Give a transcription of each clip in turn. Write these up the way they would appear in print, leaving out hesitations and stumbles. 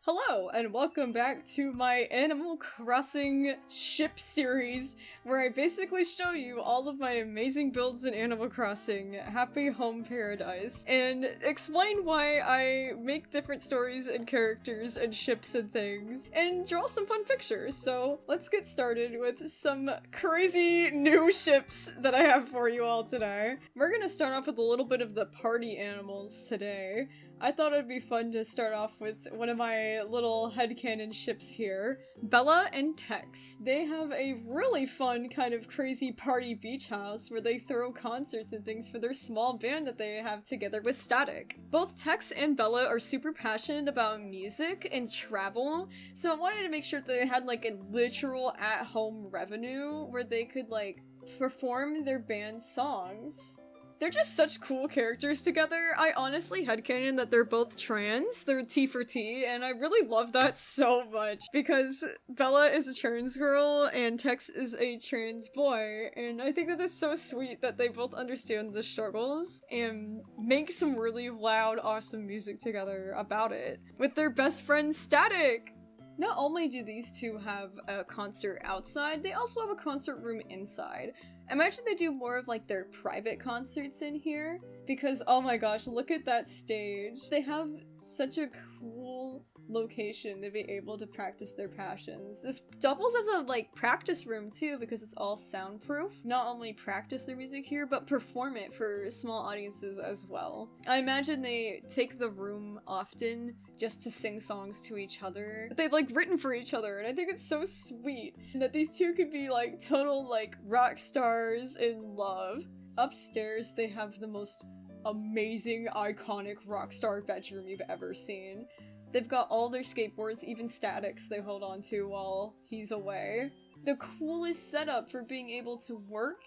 Hello, and welcome back to my Animal Crossing ship series, where I basically show you all of my amazing builds in Animal Crossing, Happy Home Paradise, and explain why I make different stories and characters and ships and things, and draw some fun pictures. So let's get started with some crazy new ships that I have for you all today. We're gonna start off with a little bit of the party animals today. I thought it'd be fun to start off with one of my little headcanon ships here, Bella and Tex. They have a really fun kind of crazy party beach house where they throw concerts and things for their small band that they have together with Static. Both Tex and Bella are super passionate about music and travel, so I wanted to make sure that they had like a literal at-home revenue where they could like perform their band's songs. They're just such cool characters together. I honestly headcanon that they're both trans. They're T for T, and I really love that so much because Bella is a trans girl and Tex is a trans boy, and I think that it's so sweet that they both understand the struggles and make some really loud, awesome music together about it with their best friend Static. Not only do these two have a concert outside, they also have a concert room inside. Imagine they do more of like their private concerts in here, because oh my gosh, look at that stage. They have such a cool location to be able to practice their passions. This doubles as a like practice room too, because it's all soundproof. Not only practice their music here, but perform it for small audiences as well. I imagine they take the room often just to sing songs to each other that they've like written for each other, and I think it's so sweet that these two could be like total like rock stars in love. Upstairs they have the most amazing iconic rock star bedroom you've ever seen. They've got all their skateboards, even Static's, they hold on to while he's away. The coolest setup for being able to work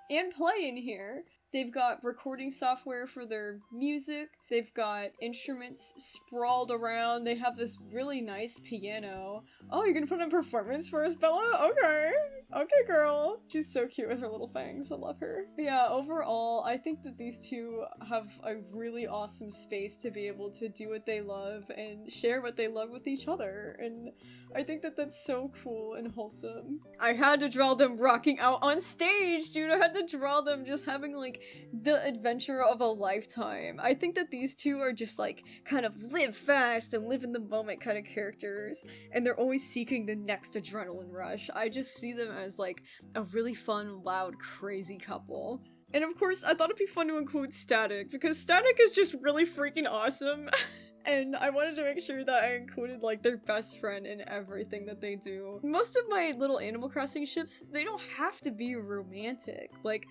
and play in here. They've got recording software for their music. They've got instruments sprawled around. They have this really nice piano. Oh, you're gonna put on a performance for us, Bella? Okay. Okay, girl. She's so cute with her little fangs. I love her. But yeah, overall, I think that these two have a really awesome space to be able to do what they love and share what they love with each other. And I think that that's so cool and wholesome. I had to draw them rocking out on stage, dude. I had to draw them just having like the adventure of a lifetime. I think that these two are just like kind of live fast and live in the moment kind of characters, and they're always seeking the next adrenaline rush. I just see them as like a really fun, loud, crazy couple. And of course, I thought it'd be fun to include Static, because Static is just really freaking awesome. And I wanted to make sure that I included like their best friend in everything that they do. Most of my little Animal Crossing ships, they don't have to be romantic. Like,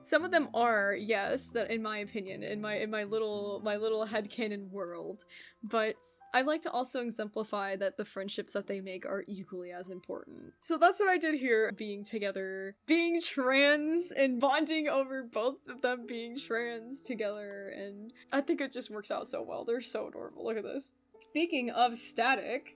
some of them are, yes, that in my opinion, in my little headcanon world, but I like to also exemplify that the friendships that they make are equally as important. So that's what I did here, being together, being trans, and bonding over both of them being trans together, and I think it just works out so well. They're so adorable. Look at this. Speaking of Static...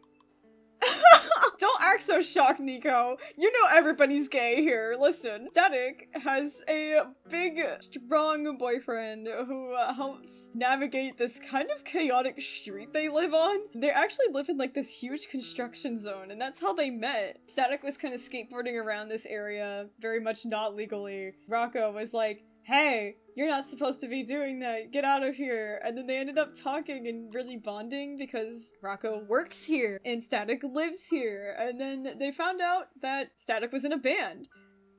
Don't act so shocked, Nico. You know everybody's gay here. Listen, Static has a big, strong boyfriend who helps navigate this kind of chaotic street they live on. They actually live in like this huge construction zone, and that's how they met. Static was kind of skateboarding around this area, very much not legally. Rocco was like, hey, you're not supposed to be doing that, get out of here. And then they ended up talking and really bonding because Rocco works here and Static lives here. And then they found out that Static was in a band.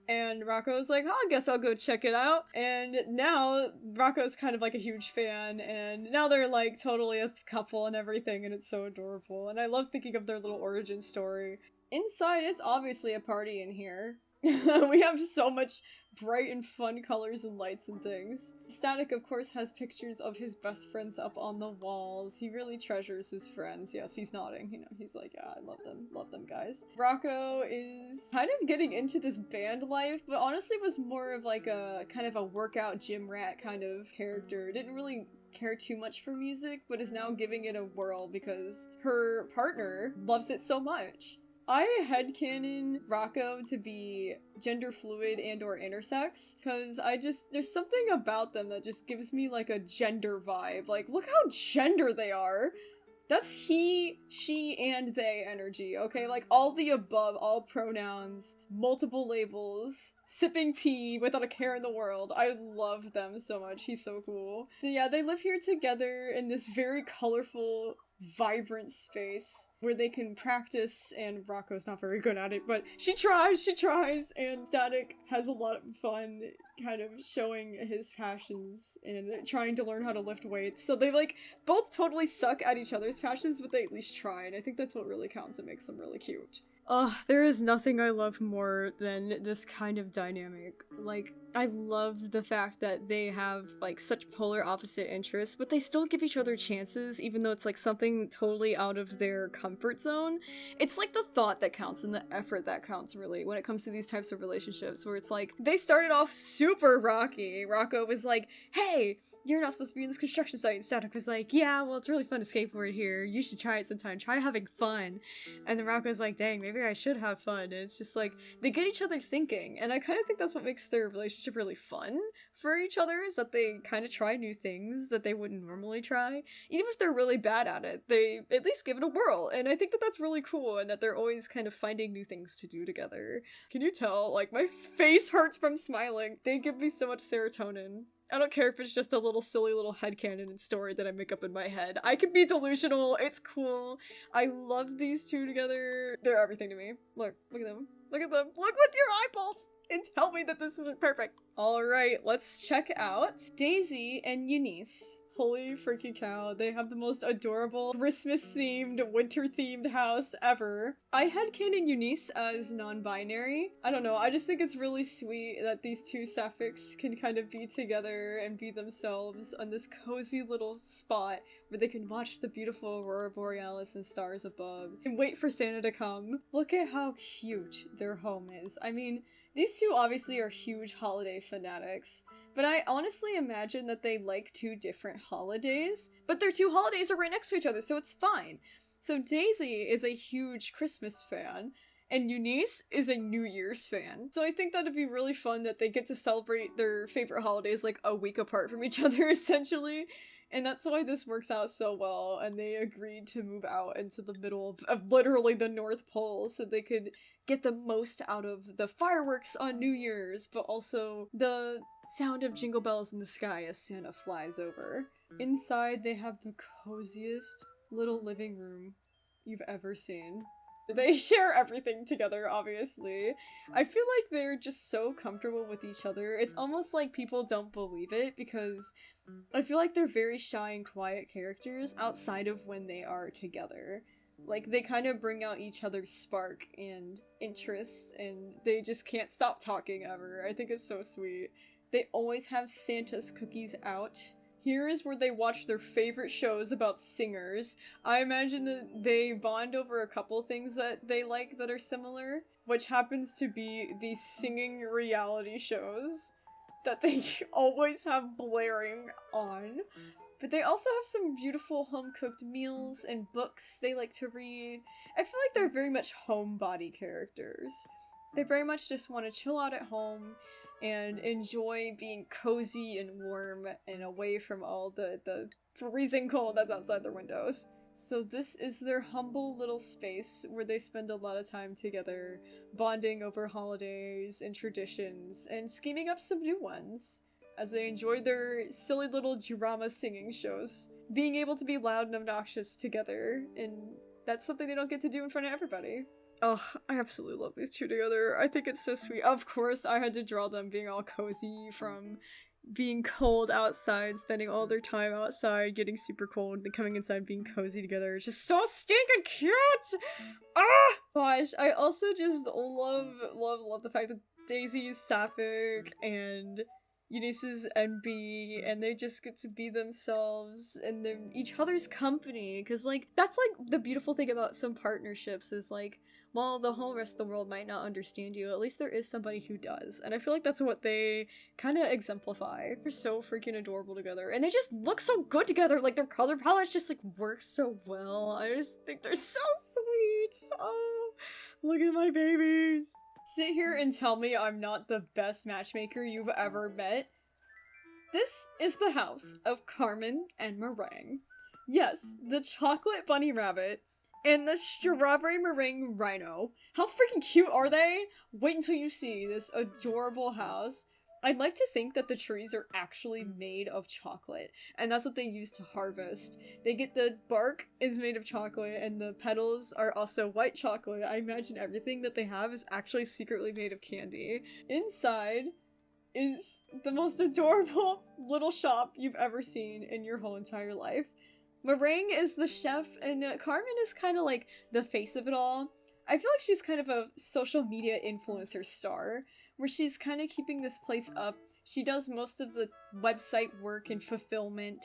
And Rocco was like, oh, I guess I'll go check it out. And now Rocco's kind of like a huge fan, and now they're like totally a couple and everything, and it's so adorable. And I love thinking of their little origin story. Inside, it's obviously a party in here. We have so much bright and fun colors and lights and things. Static, of course, has pictures of his best friends up on the walls. He really treasures his friends. Yes, he's nodding. You know, he's like, yeah, I love them guys. Rocco is kind of getting into this band life, but honestly was more of like a kind of a workout gym rat kind of character. Didn't really care too much for music, but is now giving it a whirl because her partner loves it so much. I headcanon Rocco to be gender fluid and or intersex, because there's something about them that just gives me like a gender vibe. Like, look how gender they are. That's he, she, and they energy, okay? Like, all the above, all pronouns, multiple labels, sipping tea without a care in the world. I love them so much. He's so cool. So yeah, they live here together in this very colorful, vibrant space where they can practice, and Rocco's not very good at it, but she tries, and Static has a lot of fun kind of showing his passions and trying to learn how to lift weights. So they like both totally suck at each other's passions, but they at least try, and I think that's what really counts and makes them really cute. There is nothing I love more than this kind of dynamic. Like, I love the fact that they have, like, such polar opposite interests, but they still give each other chances, even though it's, like, something totally out of their comfort zone. It's, like, the thought that counts and the effort that counts, really, when it comes to these types of relationships, where it's, like, they started off super rocky. Rocco was like, hey, you're not supposed to be in this construction site, and Static was like, yeah, well, it's really fun to skateboard here. You should try it sometime. Try having fun. And then Rocco's like, dang, maybe I should have fun. And it's just like, they get each other thinking, and I kind of think that's what makes their relationship really fun for each other, is that they kind of try new things that they wouldn't normally try. Even if they're really bad at it, they at least give it a whirl, and I think that that's really cool, and that they're always kind of finding new things to do together. Can you tell? Like, my face hurts from smiling. They give me so much serotonin. I don't care if it's just a little silly little headcanon and story that I make up in my head. I can be delusional, it's cool. I love these two together. They're everything to me. Look at them. Look at them. Look with your eyeballs! And tell me that this isn't perfect. Alright, let's check out Daisy and Unice. Holy freaking cow, they have the most adorable Christmas-themed, winter-themed house ever. I headcanon Unice as non-binary. I don't know, I just think it's really sweet that these two sapphics can kind of be together and be themselves on this cozy little spot where they can watch the beautiful Aurora Borealis and stars above and wait for Santa to come. Look at how cute their home is. I mean, these two obviously are huge holiday fanatics, but I honestly imagine that they like two different holidays, but their two holidays are right next to each other, so it's fine. So Daisy is a huge Christmas fan, and Unice is a New Year's fan. So I think that'd be really fun that they get to celebrate their favorite holidays like a week apart from each other, essentially. And that's why this works out so well, and they agreed to move out into the middle of literally the North Pole so they could get the most out of the fireworks on New Year's, but also the sound of jingle bells in the sky as Santa flies over. Inside, they have the coziest little living room you've ever seen. They share everything together, obviously. I feel like they're just so comfortable with each other. It's almost like people don't believe it, because I feel like they're very shy and quiet characters outside of when they are together. Like, they kind of bring out each other's spark and interests, and they just can't stop talking ever. I think it's so sweet. They always have Santa's cookies out. Here is where they watch their favorite shows about singers. I imagine that they bond over a couple things that they like that are similar, which happens to be these singing reality shows that they always have blaring on. But they also have some beautiful home-cooked meals and books they like to read. I feel like they're very much homebody characters. They very much just want to chill out at home and enjoy being cozy and warm and away from all the freezing cold that's outside their windows. So this is their humble little space where they spend a lot of time together, bonding over holidays and traditions, and scheming up some new ones, as they enjoy their silly little drama singing shows. Being able to be loud and obnoxious together, and that's something they don't get to do in front of everybody. Oh, I absolutely love these two together. I think it's so sweet. Of course, I had to draw them being all cozy from being cold outside, spending all their time outside, getting super cold, and then coming inside being cozy together. It's just so stinking cute! Ah! Gosh, I also just love the fact that Daisy is sapphic, and Unice is NB, and they just get to be themselves and they're each other's company, because, like, that's, like, the beautiful thing about some partnerships is, like, while the whole rest of the world might not understand you, at least there is somebody who does, and I feel like that's what they kind of exemplify. They're so freaking adorable together, and they just look so good together, like, their color palettes just, like, work so well. I just think they're so sweet. Oh, look at my babies. Sit here and tell me I'm not the best matchmaker you've ever met. This is the house of Carmen and Meringue. Yes, the chocolate bunny rabbit and the strawberry meringue rhino. How freaking cute are they? Wait until you see this adorable house. I'd like to think that the trees are actually made of chocolate, and that's what they use to harvest. They get the bark is made of chocolate, and the petals are also white chocolate. I imagine everything that they have is actually secretly made of candy. Inside is the most adorable little shop you've ever seen in your whole entire life. Meringue is the chef, and Carmen is kind of like the face of it all. I feel like she's kind of a social media influencer star, where she's kind of keeping this place up. She does most of the website work and fulfillment,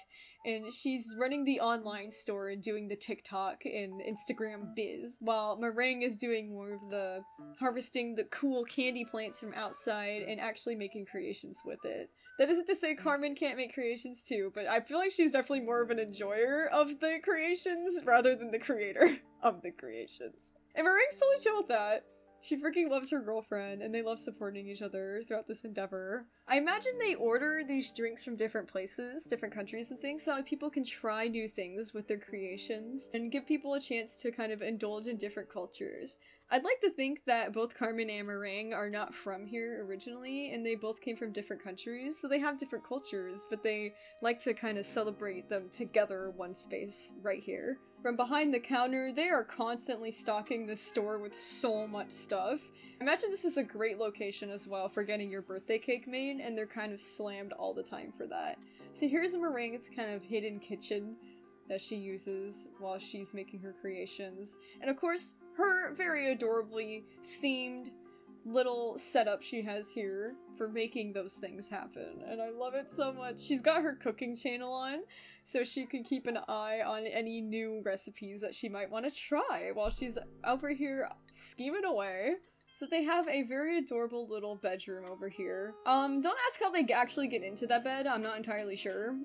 and she's running the online store and doing the TikTok and Instagram biz, while Meringue is doing more of the harvesting the cool candy plants from outside and actually making creations with it. That isn't to say Carmen can't make creations too, but I feel like she's definitely more of an enjoyer of the creations rather than the creator of the creations. And Meringue's totally chill with that. She freaking loves her girlfriend, and they love supporting each other throughout this endeavor. I imagine they order these drinks from different places, different countries and things, so that people can try new things with their creations, and give people a chance to kind of indulge in different cultures. I'd like to think that both Carmen and Meringue are not from here originally, and they both came from different countries, so they have different cultures, but they like to kind of celebrate them together in one space right here. From behind the counter, they are constantly stocking this store with so much stuff. Imagine this is a great location as well for getting your birthday cake made, and they're kind of slammed all the time for that. So here's a Meringue's kind of hidden kitchen that she uses while she's making her creations. And of course, her very adorably themed little setup she has here for making those things happen, and I love it so much. She's got her cooking channel on, so she can keep an eye on any new recipes that she might want to try while she's over here scheming away. So they have a very adorable little bedroom over here. Don't ask how they actually get into that bed, I'm not entirely sure.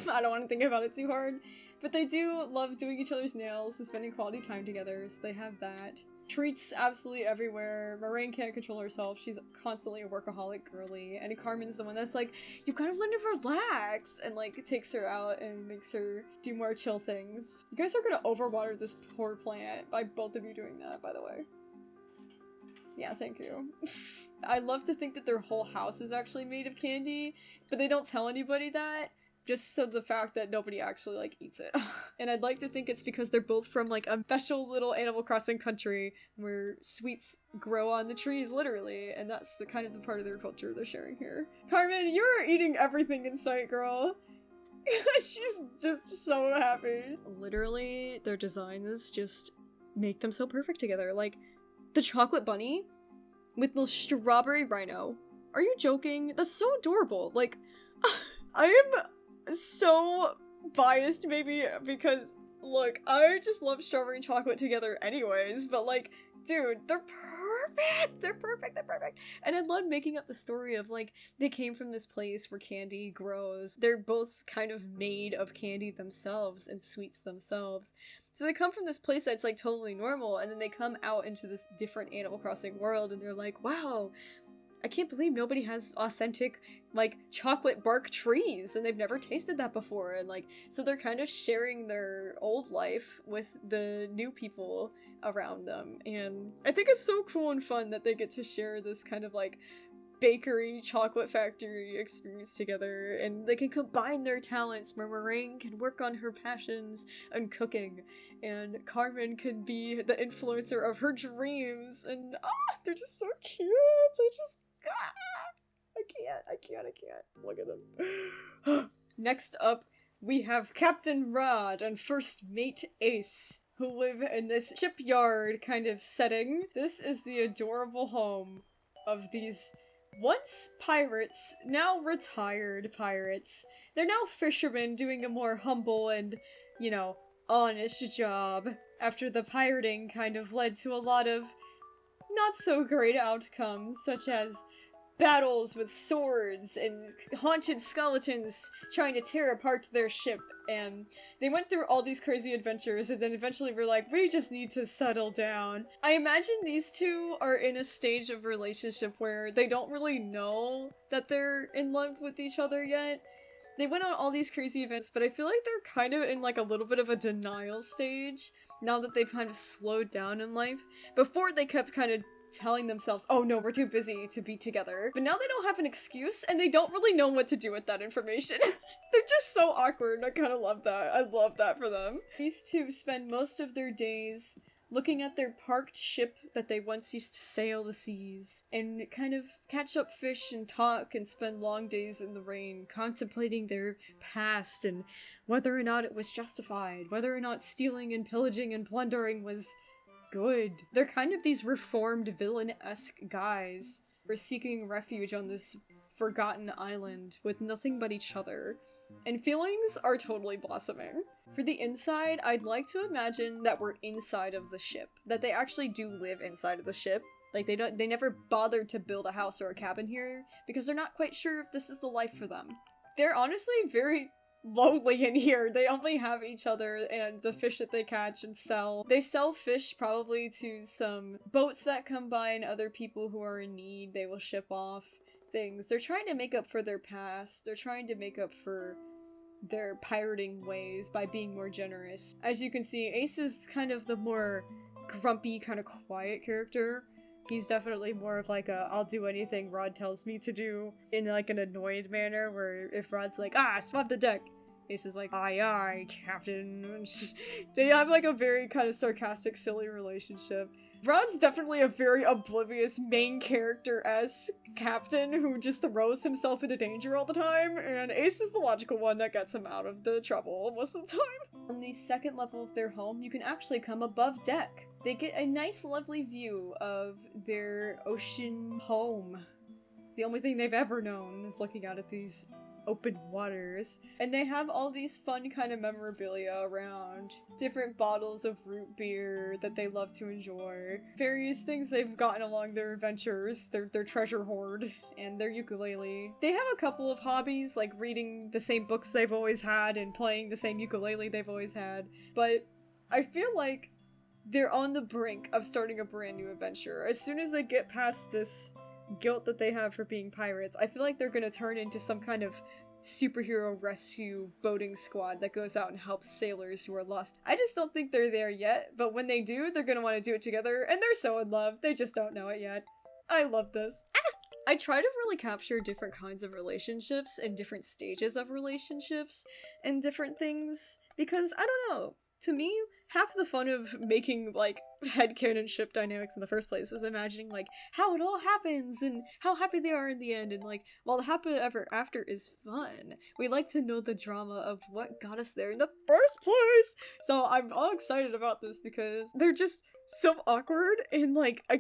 I don't want to think about it too hard. But they do love doing each other's nails and spending quality time together, so they have that. Treats absolutely everywhere. Meringue can't control herself. She's constantly a workaholic girly. And Carmen's the one that's like, you gotta learn to relax! And like, takes her out and makes her do more chill things. You guys are gonna overwater this poor plant by both of you doing that, by the way. Yeah, thank you. I love to think that their whole house is actually made of candy, but they don't tell anybody that. Just so the fact that nobody actually, like, eats it. And I'd like to think it's because they're both from, like, a special little Animal Crossing country where sweets grow on the trees, literally, and that's the kind of the part of their culture they're sharing here. Carmen, you're eating everything in sight, girl! She's just so happy. Literally, their designs just make them so perfect together. Like, the chocolate bunny with the strawberry rhino. Are you joking? That's so adorable. Like, I am so biased maybe because, look, I just love strawberry and chocolate together anyways, but like, dude, they're perfect! They're perfect, they're perfect! And I love making up the story of like, they came from this place where candy grows. They're both kind of made of candy themselves and sweets themselves. So they come from this place that's like totally normal, and then they come out into this different Animal Crossing world and they're like, wow, I can't believe nobody has authentic, like, chocolate bark trees, and they've never tasted that before, and, like, so they're kind of sharing their old life with the new people around them, and I think it's so cool and fun that they get to share this kind of, like, bakery, chocolate factory experience together, and they can combine their talents. Meringue can work on her passions and cooking, and Carmen can be the influencer of her dreams, and they're just so cute. I can't. Look at them. Next up, we have Captain Rod and First Mate Ace, who live in this shipyard kind of setting. This is the adorable home of these once pirates, now retired pirates. They're now fishermen doing a more humble and, you know, honest job after the pirating kind of led to a lot of not so great outcomes, such as battles with swords and haunted skeletons trying to tear apart their ship, and they went through all these crazy adventures and then eventually were like, we just need to settle down. I imagine these two are in a stage of relationship where they don't really know that they're in love with each other yet. They went on all these crazy events, but I feel like they're kind of in like a little bit of a denial stage now that they've kind of slowed down in life. Before they kept kind of telling themselves, oh no, we're too busy to be together. But now they don't have an excuse and they don't really know what to do with that information. They're just so awkward. I kind of love that. I love that for them. These two spend most of their days looking at their parked ship that they once used to sail the seas, and kind of catch up fish and talk and spend long days in the rain contemplating their past and whether or not it was justified, whether or not stealing and pillaging and plundering was good. They're kind of these reformed villain-esque guys who are seeking refuge on this forgotten island with nothing but each other. And feelings are totally blossoming. For the inside, I'd like to imagine that we're inside of the ship. That they actually do live inside of the ship. Like, they never bothered to build a house or a cabin here because they're not quite sure if this is the life for them. They're honestly very lonely in here. They only have each other and the fish that they catch and sell. They sell fish probably to some boats that come by and other people who are in need. They will ship off things. They're trying to make up for their past. They're trying to make up for their pirating ways by being more generous. As you can see, Ace is kind of the more grumpy, kind of quiet character. He's definitely more of like a, I'll do anything Rod tells me to do, in like an annoyed manner, where if Rod's like, swab the deck, Ace is like, aye aye, Captain. They have like a very kind of sarcastic, silly relationship. Rod's definitely a very oblivious main character-esque captain who just throws himself into danger all the time, and Ace is the logical one that gets him out of the trouble most of the time. On the second level of their home, you can actually come above deck. They get a nice, lovely view of their ocean home. The only thing they've ever known is looking out at these open waters. And they have all these fun kind of memorabilia around. Different bottles of root beer that they love to enjoy. Various things they've gotten along their adventures. Their treasure hoard. And their ukulele. They have a couple of hobbies, like reading the same books they've always had and playing the same ukulele they've always had. But I feel like they're on the brink of starting a brand new adventure. As soon as they get past this guilt that they have for being pirates, I feel like they're gonna turn into some kind of superhero rescue boating squad that goes out and helps sailors who are lost. I just don't think they're there yet, but when they do, they're gonna want to do it together, and they're so in love, they just don't know it yet. I love this. I try to really capture different kinds of relationships and different stages of relationships and different things, because, I don't know, to me, half the fun of making, like, headcanon ship dynamics in the first place is imagining, like, how it all happens and how happy they are in the end, and, like, while the happy ever after is fun, we like to know the drama of what got us there in the first place! So I'm all excited about this because they're just so awkward, and, like, they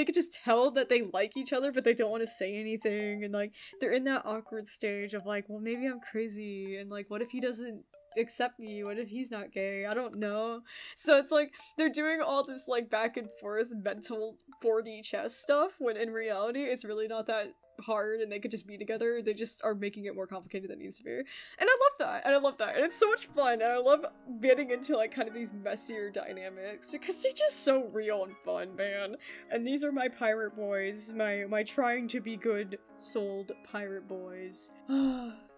could just tell that they like each other, but they don't want to say anything, and, like, they're in that awkward stage of, like, well, maybe I'm crazy, and, like, what if he doesn't accept me? What if he's not gay? I don't know. So it's like they're doing all this like back and forth mental 4D chess stuff when in reality it's really not that hard and they could just be together. They just are making it more complicated than it needs to be. And I love that. And I love that. And it's so much fun. And I love getting into like kind of these messier dynamics because they're just so real and fun, man. And these are my pirate boys. My trying to be good souled pirate boys.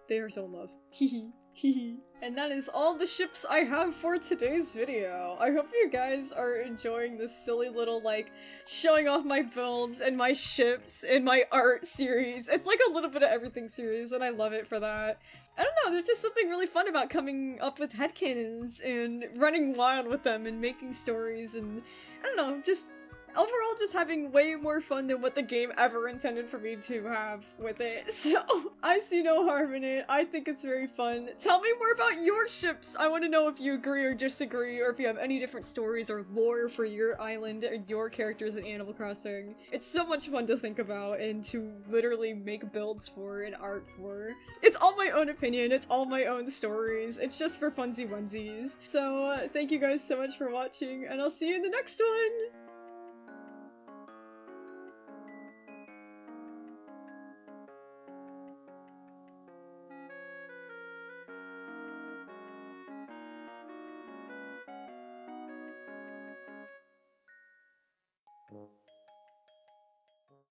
They are so in love. Hee hee. And that is all the ships I have for today's video. I hope you guys are enjoying this silly little, like, showing off my builds and my ships and my art series. It's like a little bit of everything series, and I love it for that. I don't know, there's just something really fun about coming up with headcanons and running wild with them and making stories and, I don't know, just overall just having way more fun than what the game ever intended for me to have with it. So, I see no harm in it. I think it's very fun. Tell me more about your ships! I want to know if you agree or disagree, or if you have any different stories or lore for your island or your characters in Animal Crossing. It's so much fun to think about and to literally make builds for and art for. It's all my own opinion, it's all my own stories, it's just for funsy onesies. So, thank you guys so much for watching, and I'll see you in the next one!